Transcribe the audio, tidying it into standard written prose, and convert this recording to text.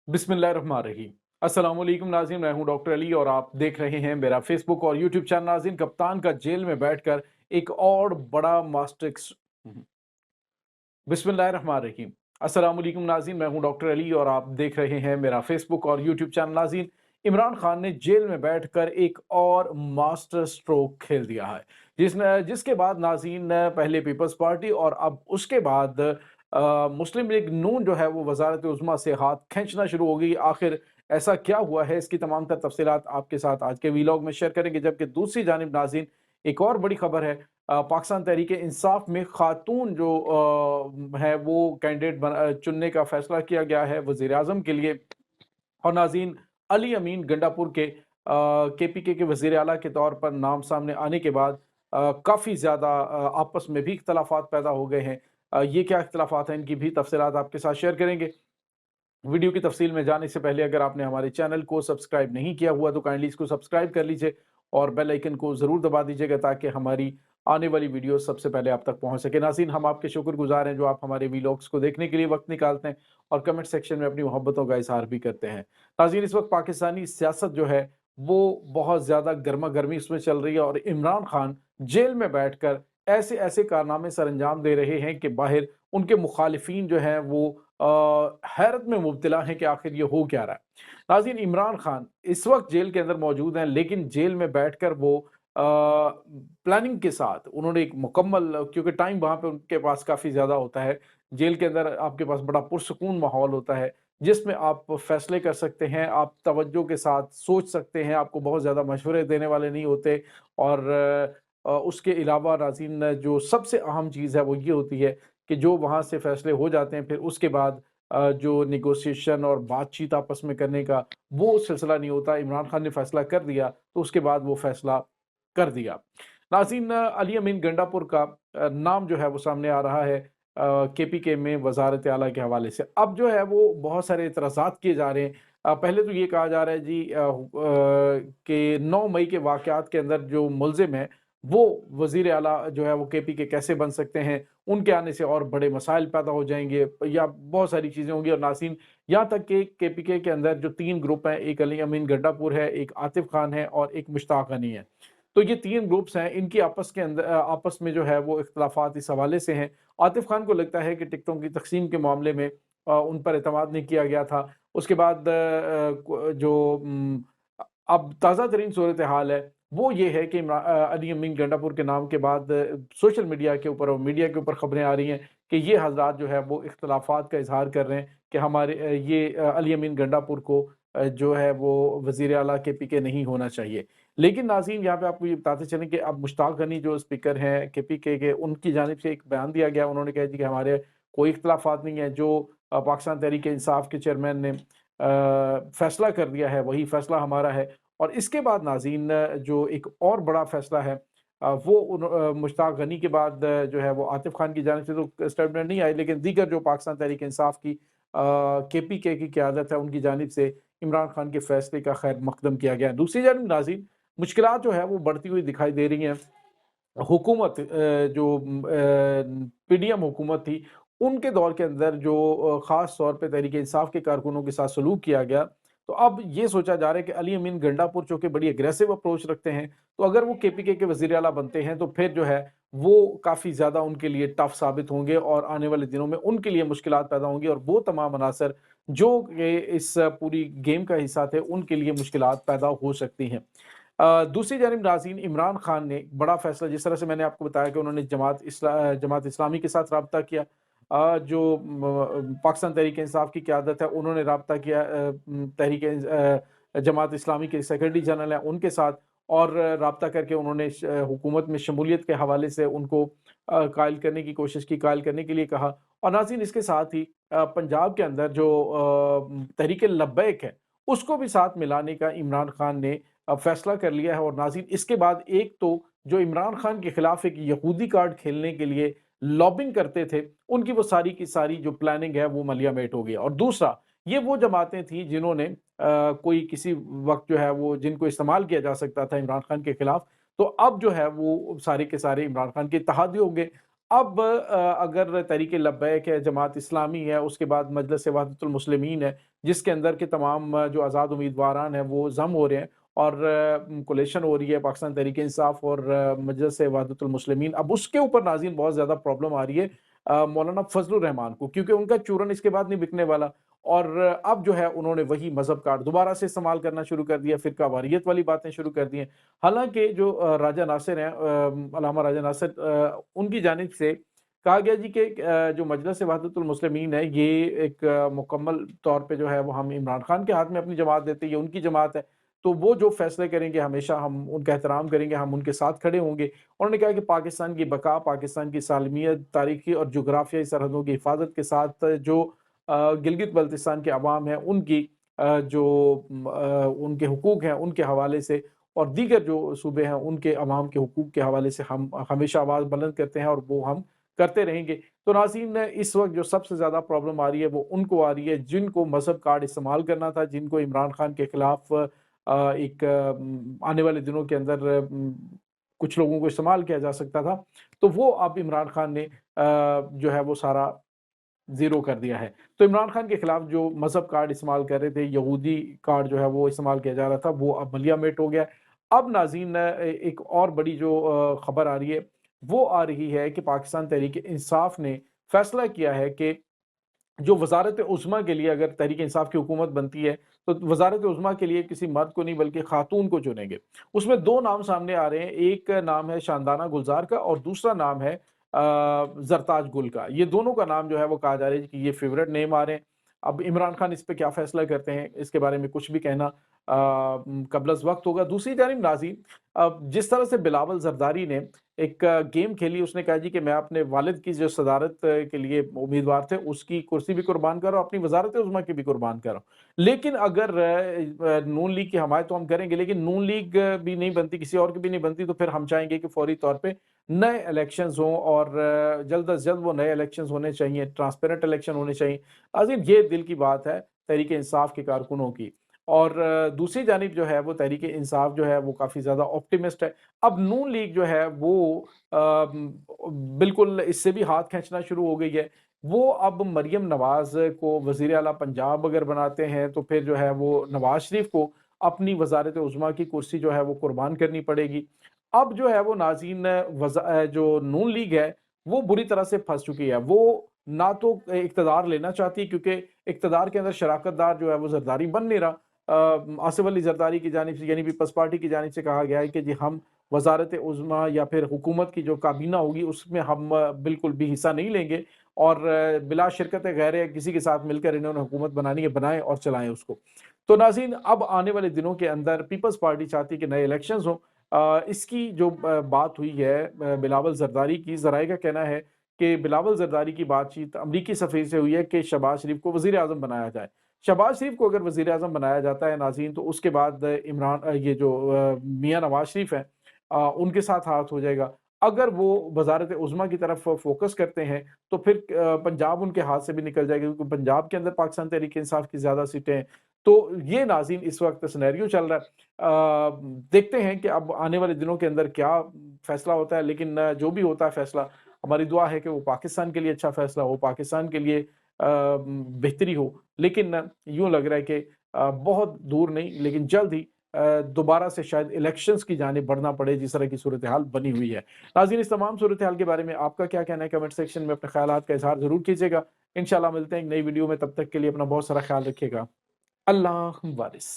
बिस्मिल्लाहिर्रहमानिर्रहीम। अस्सलाम वालेकुम नाज़रीन, मैं हूं डॉक्टर अली और आप देख रहे हैं मेरा फेसबुक और यूट्यूब चैनल। नाज़रीन, कप्तान का जेल में बैठकर एक और बड़ा बिस्मिल्लाहिर्रहमानिर्रहीम। अस्सलाम वालेकुम नाज़रीन, मैं हूं डॉक्टर अली और आप देख रहे हैं मेरा फेसबुक और यूट्यूब चैनल। नाज़रीन, इमरान खान ने जेल में बैठकर एक और मास्टर स्ट्रोक खेल दिया है, जिसके बाद नाज़रीन पहले पीपल्स पार्टी और अब उसके बाद मुस्लिम लीग नून जो है वो वज़ारत उज़्मा से हाथ खींचना शुरू हो गई। आखिर ऐसा क्या हुआ है, इसकी तमाम तर तफसीलात आपके साथ आज के वीलॉग में शेयर करेंगे। जबकि दूसरी जानिब नाज़रीन एक और बड़ी खबर है, पाकिस्तान तहरीक इंसाफ में खातून जो है वो कैंडिडेट चुनने का फैसला किया गया है वज़ीर आज़म के लिए। और नाज़रीन, अली अमीन गंडापुर के केपीके के वज़ीर आला के तौर पर नाम सामने आने के बाद काफ़ी ज़्यादा आपस में भी इख्तलाफात पैदा हो गए हैं। ये क्या इख्तलाफात हैं, इनकी भी तफसीलात आपके साथ शेयर करेंगे। वीडियो की तफसील में जाने से पहले अगर आपने हमारे चैनल को सब्सक्राइब नहीं किया हुआ तो काइंडली इसको सब्सक्राइब कर लीजिए और बेल आइकन को ज़रूर दबा दीजिएगा ताकि हमारी आने वाली वीडियो सबसे पहले आप तक पहुंच सके। नाज़रीन, हम आपके शुक्रगुजार हैं जो आप हमारे वीलॉग्स को देखने के लिए वक्त निकालते हैं और कमेंट सेक्शन में अपनी मोहब्बतों का इजहार भी करते हैं। नाज़रीन, इस वक्त पाकिस्तानी सियासत जो है वो बहुत ज़्यादा गर्मा गर्मी उसमें चल रही है और इमरान खान जेल में बैठकर ऐसे ऐसे कारनामे सर अंजाम दे रहे हैं कि बाहर उनके मुखालिफिन जो हैं वो हैरत में मुब्तला हैं कि आखिर ये हो क्या रहा है। नाज़रीन, इमरान खान इस वक्त जेल के अंदर मौजूद हैं, लेकिन जेल में बैठकर वो प्लानिंग के साथ उन्होंने एक मुकम्मल, क्योंकि टाइम वहाँ पे उनके पास काफ़ी ज़्यादा होता है। जेल के अंदर आपके पास बड़ा पुरसुकून माहौल होता है, जिसमें आप फ़ैसले कर सकते हैं, आप तवज्जो के साथ सोच सकते हैं, आपको बहुत ज़्यादा मशवरे देने वाले नहीं होते। और उसके अलावा नाज़रीन जो सबसे अहम चीज़ है वो ये होती है कि जो वहाँ से फ़ैसले हो जाते हैं फिर उसके बाद जो नेगोशिएशन और बातचीत आपस में करने का वो सिलसिला नहीं होता। इमरान खान ने फ़ैसला कर दिया तो उसके बाद वो फ़ैसला कर दिया। नाज़रीन, अली अमीन गंडापुर का नाम जो है वो सामने आ रहा है केपीके में वज़ारत आला के हवाले से। अब जो है वो बहुत सारे एतराज़ात किए जा रहे हैं। पहले तो ये कहा जा रहा है जी कि 9 मई के वाक़यात के अंदर जो मुल्ज़िम है वो वज़ीर आला जो है वो केपीके कैसे बन सकते हैं, उनके आने से और बड़े मसाइल पैदा हो जाएँगे या बहुत सारी चीज़ें होंगी। और नाज़रीन, यहाँ तक कि केपीके के अंदर जो 3 ग्रुप हैं, एक अली अमीन गंडापुर है, एक आतिफ़ खान है और एक मुश्ताक गनी है। तो ये 3 ग्रुप्स हैं, इनकी आपस में जो है वो इख्तिलाफ़ात इस हवाले से हैं। आतिफ़ खान को लगता है कि टिकटों की तक़सीम के मामले में उन पर एतमाद नहीं किया गया था। उसके बाद अब ताज़ा तरीन सूरत हाल है वो ये है कि अली अमीन गंडापुर के नाम के बाद सोशल मीडिया के ऊपर और मीडिया के ऊपर खबरें आ रही हैं कि ये हज़रात जो है वो इख्तिलाफ़ात का इज़हार कर रहे हैं कि अली अमीन गंडापुर को जो है वो वज़ीर आला के पी के नहीं होना चाहिए। लेकिन नाज़रीन, यहाँ पे आपको ये बताते चलें कि अब मुश्ताक गनी जो स्पीकर हैं केपीके के, उनकी जानिब से एक बयान दिया गया। उन्होंने कहा जी कि हमारे कोई इख्तिलाफ़ात नहीं है, जो पाकिस्तान तहरीक इंसाफ के चेयरमैन ने फैसला कर दिया है वही फैसला हमारा है। और इसके बाद नाज़रीन जो एक और बड़ा फैसला है मुश्ताक गनी के बाद जो है वो आतिफ़ खान की जानिब से तो स्टेटमेंट नहीं आई, लेकिन दीगर जो पाकिस्तान तहरीक इंसाफ की केपीके की क़यादत है उनकी जानिब से इमरान खान के फैसले का खैर मकदम किया गया है। दूसरी जानिब नाज़रीन, मुश्किलात जो है वो बढ़ती हुई दिखाई दे रही हैं। हुकूमत पीडीएम हुकूमत थी, उनके दौर के अंदर जो ख़ास तौर पे तहरीक इंसाफ के कारकुनों के साथ सलूक किया गया, तो अब ये सोचा जा रहा है कि अली अमीन गंडापुर चूँकि बड़ी एग्रेसिव अप्रोच रखते हैं, तो अगर वो केपीके के वज़ीर आला बनते हैं, तो फिर जो है वो काफ़ी ज़्यादा उनके लिए टफ़ साबित होंगे और आने वाले दिनों में उनके लिए मुश्किलात पैदा होंगी और वो तमाम अनासर जो कि इस पूरी गेम का हिस्सा थे, उनके लिए मुश्किलात पैदा हो सकती हैं। दूसरी जानिब नाज़रीन, इमरान खान ने बड़ा फ़ैसला, जिस तरह से मैंने आपको बताया कि उन्होंने जमात इस्लामी के साथ राब्ता किया। जो पाकिस्तान तहरीक इंसाफ की क़यादत है उन्होंने राब्ता किया जमात इस्लामी के सेक्रेटरी जनरल हैं उनके साथ, और राब्ता करके उन्होंने हुकूमत में शमूलियत के हवाले से उनको कायल करने की कोशिश की, कायल करने के लिए कहा। और नाज़रीन, इसके साथ ही पंजाब के अंदर जो तहरीक लब्बैक है उसको भी साथ मिलाने का इमरान खान ने फैसला कर लिया है। और नाज़रीन, इसके बाद एक तो जो इमरान खान के खिलाफ एक यहूदी कार्ड खेलने के लिए लॉबिंग करते थे, उनकी वो सारी की सारी जो प्लानिंग है वो मलियामेट हो गई। और दूसरा, ये वो जमातें थी जिन्होंने कोई किसी वक़्त जो है वो जिनको इस्तेमाल किया जा सकता था इमरान खान के खिलाफ, तो अब जो है वो सारे के सारे इमरान खान के इत्तेहादी होंगे। اب اگر تحریک لبیک ہے، جماعت اسلامی ہے، اس کے بعد مجلس وحدت المسلمین ہے، جس کے اندر کے تمام جو آزاد امیدواران ہیں وہ ضم ہو رہے ہیں اور کولیشن ہو رہی ہے پاکستان تحریک انصاف اور مجلس وحدت المسلمین، اب اس کے اوپر ناظرین بہت زیادہ پرابلم آ رہی ہے مولانا فضل الرحمان کو، کیونکہ ان کا چورن اس کے بعد نہیں بکنے والا، اور اب جو ہے انہوں نے وہی مذہب کارڈ دوبارہ سے استعمال کرنا شروع کر دیا، فرقہ واریت والی باتیں شروع کر دی ہیں۔ حالانکہ جو راجہ ناصر ہیں، علامہ راجہ ناصر، ان کی جانب سے کہا گیا جی کہ جو مجلس وحدت المسلمین ہے یہ ایک مکمل طور پہ جو ہے وہ ہم عمران خان کے ہاتھ میں اپنی جماعت دیتے ہیں، یہ ان کی جماعت ہے، تو وہ جو فیصلے کریں گے ہمیشہ ہم ان کا احترام کریں گے، ہم ان کے ساتھ کھڑے ہوں گے۔ انہوں نے کہا کہ پاکستان کی بقا، پاکستان کی سالمیت، تاریخی اور جغرافیائی سرحدوں کی حفاظت کے ساتھ جو گلگت بلتستان کے عوام ہیں ان کی جو ان کے حقوق ہیں ان کے حوالے سے، اور دیگر جو صوبے ہیں ان کے عوام کے حقوق کے حوالے سے ہم ہمیشہ آواز بلند کرتے ہیں اور وہ ہم کرتے رہیں گے۔ تو ناظرین، اس وقت جو سب سے زیادہ پرابلم آ رہی ہے وہ ان کو آ رہی ہے جن کو مذہب کارڈ استعمال کرنا تھا، جن کو عمران خان کے خلاف ایک آنے والے دنوں کے اندر کچھ لوگوں کو استعمال کیا جا سکتا تھا، تو وہ اب عمران خان نے جو ہے وہ سارا زیرو کر دیا ہے۔ تو عمران خان کے خلاف جو مذہب کارڈ استعمال کر رہے تھے، یہودی کارڈ جو ہے وہ استعمال کیا جا رہا تھا، وہ اب ملیا میٹ ہو گیا۔ اب ناظرین، ایک اور بڑی جو خبر آ رہی ہے وہ آ رہی ہے کہ پاکستان تحریک انصاف نے فیصلہ کیا ہے کہ جو وزارت عظمیٰ کے لیے اگر تحریک انصاف کی حکومت بنتی ہے تو وزارت عظمیٰ کے لیے کسی مرد کو نہیں بلکہ خاتون کو چنیں گے۔ اس میں دو نام سامنے آ رہے ہیں، ایک نام ہے شاندانہ گلزار کا اور دوسرا نام ہے زرتاج گل کا۔ یہ دونوں کا نام جو ہے وہ کہا جا رہا ہے کہ یہ فیورٹ نیم آ رہے ہیں۔ اب عمران خان اس پہ کیا فیصلہ کرتے ہیں اس کے بارے میں کچھ بھی کہنا قبل از وقت ہوگا۔ دوسری جانب ناظرین، جس طرح سے بلاول زرداری نے ایک گیم کھیلی، اس نے کہا جی کہ میں اپنے والد کی جو صدارت کے لیے امیدوار تھے اس کی کرسی بھی قربان کر رہا ہوں، اپنی وزارت عظمیٰ کی بھی قربان کر رہا ہوں، لیکن اگر نون لیگ کی حمایت تو ہم کریں گے، لیکن نون لیگ بھی نہیں بنتی، کسی اور کی بھی نہیں بنتی، تو پھر ہم چاہیں گے کہ فوری طور پہ نئے الیکشنز ہوں اور جلد از جلد وہ نئے الیکشنز ہونے چاہیے، ٹرانسپیرنٹ الیکشن ہونے چاہیے۔ عظیم، یہ دل کی بات ہے تحریک انصاف کے کارکنوں کی، اور دوسری جانب جو ہے وہ تحریک انصاف جو ہے وہ کافی زیادہ آپٹیمسٹ ہے۔ اب نون لیگ جو ہے وہ بالکل اس سے بھی ہاتھ کھینچنا شروع ہو گئی ہے۔ وہ اب مریم نواز کو وزیر اعلیٰ پنجاب اگر بناتے ہیں تو پھر جو ہے وہ نواز شریف کو اپنی وزارت عظمیٰ کی کرسی جو ہے وہ قربان کرنی پڑے گی۔ اب جو ہے وہ ناظرین، جو نون لیگ ہے وہ بری طرح سے پھنس چکی ہے، وہ نہ تو اقتدار لینا چاہتی ہے کیونکہ اقتدار کے اندر شراکت دار جو ہے وہ زرداری بن نہیں رہا۔ آصف علی زرداری کی جانب سے یعنی پیپلز پارٹی کی جانب سے کہا گیا ہے کہ جی ہم وزارت عظمیٰ یا پھر حکومت کی جو کابینہ ہوگی اس میں ہم بالکل بھی حصہ نہیں لیں گے، اور بلا شرکت غیر کسی کے ساتھ مل کر انہوں نے حکومت بنانی ہے، بنائیں اور چلائیں اس کو۔ تو ناظرین، اب آنے والے دنوں کے اندر پیپلز پارٹی چاہتی ہے کہ نئے الیکشنز ہوں۔ اس کی جو بات ہوئی ہے بلاول زرداری کی، ذرائع کا کہنا ہے کہ بلاول زرداری کی بات چیت امریکی سفیر سے ہوئی ہے کہ شہباز شریف کو وزیر اعظم بنایا جائے۔ شہباز شریف کو اگر وزیر اعظم بنایا جاتا ہے ناظرین تو اس کے بعد یہ جو میاں نواز شریف ہیں ان کے ساتھ ہاتھ ہو جائے گا۔ اگر وہ وزارت عظمیٰ کی طرف فوکس کرتے ہیں تو پھر پنجاب ان کے ہاتھ سے بھی نکل جائے گا، کیونکہ پنجاب کے اندر پاکستان تحریک انصاف کی زیادہ سیٹیں ہیں۔ تو یہ ناظرین اس وقت سینیریو چل رہا ہے۔ دیکھتے ہیں کہ اب آنے والے دنوں کے اندر کیا فیصلہ ہوتا ہے، لیکن جو بھی ہوتا ہے فیصلہ، ہماری دعا ہے کہ وہ پاکستان کے لیے اچھا فیصلہ ہو، پاکستان کے لیے بہتری ہو۔ لیکن یوں لگ رہا ہے کہ بہت دور نہیں لیکن جلد ہی دوبارہ سے شاید الیکشنز کی جانب بڑھنا پڑے، جس طرح کی صورتحال بنی ہوئی ہے۔ ناظرین، اس تمام صورتحال کے بارے میں آپ کا کیا کہنا ہے؟ کمنٹ سیکشن میں اپنے خیالات کا اظہار ضرور کیجیے گا۔ انشاءاللہ ملتے ہیں ایک نئی ویڈیو میں، تب تک کے لیے اپنا بہت سارا خیال رکھیے گا۔ اللہ وارث۔